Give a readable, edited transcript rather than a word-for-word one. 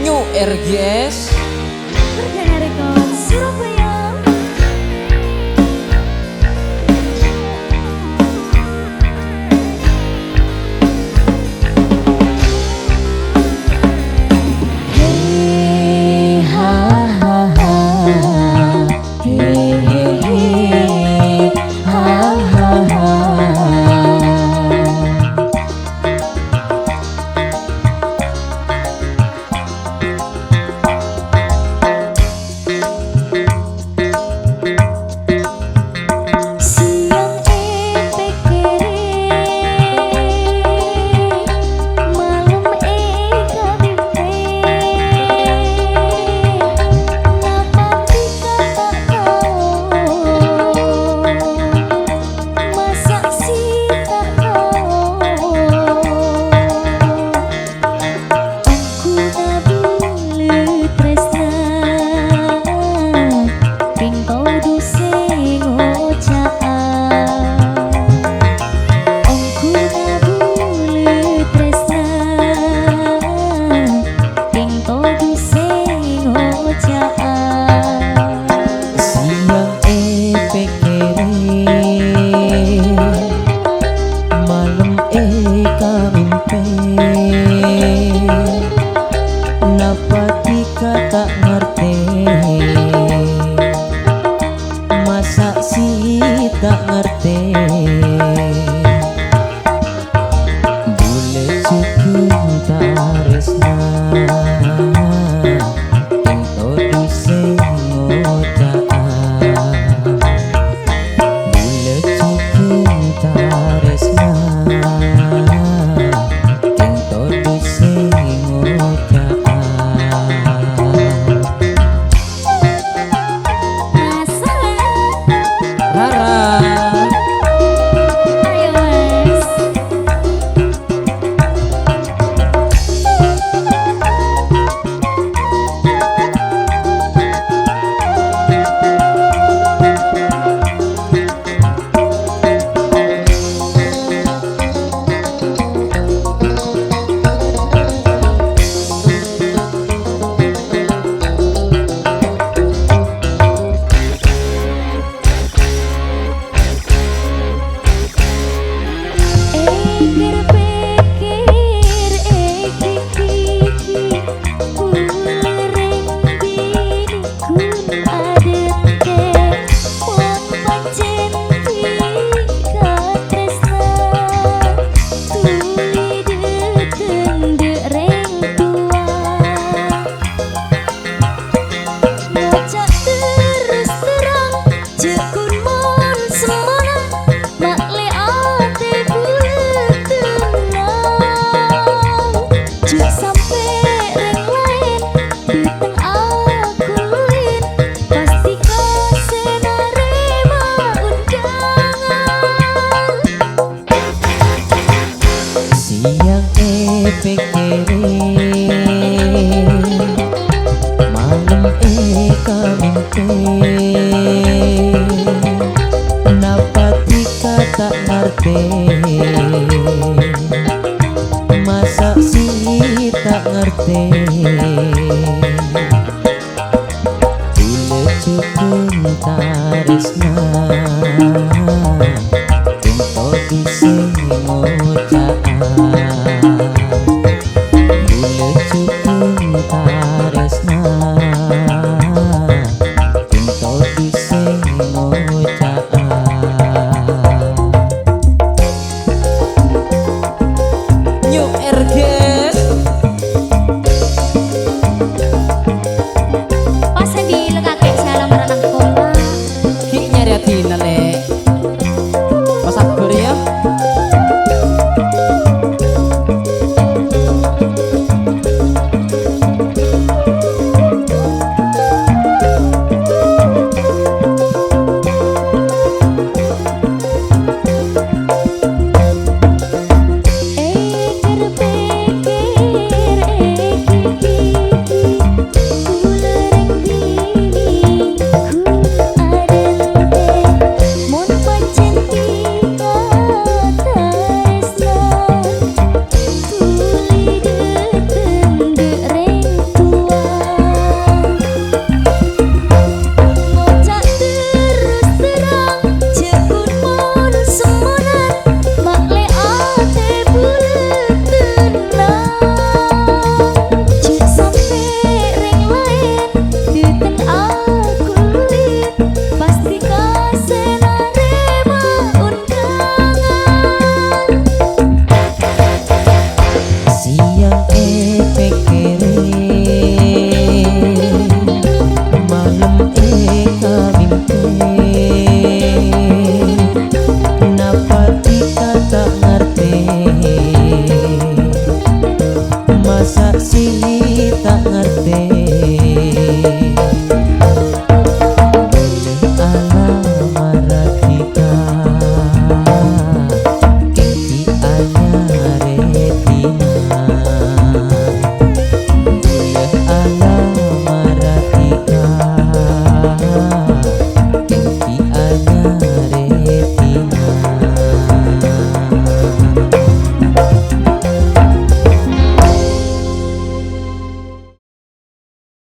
New RGS Bergana Record Surabaya. Hey ha ha ha, hey hey hey, ha ha ha. Tak ngerti, masa sih tak ngerti. Boleh cukup taresna ento duseng ngocaan. Boleh cukup taresna ento duseng ngocaan. Siang pikirin, malam kaminte. Kenapa tika tak ngerti, masa sih tak ngerti. Boleh cukup taresna ento duseng ngocaan. Boleh cukup taresna ento duseng ngocaan. New RGS Pas di lekake salam anak sekolah. ki nyari atina le pas sabar ya. Terpe masa sini tak ngerti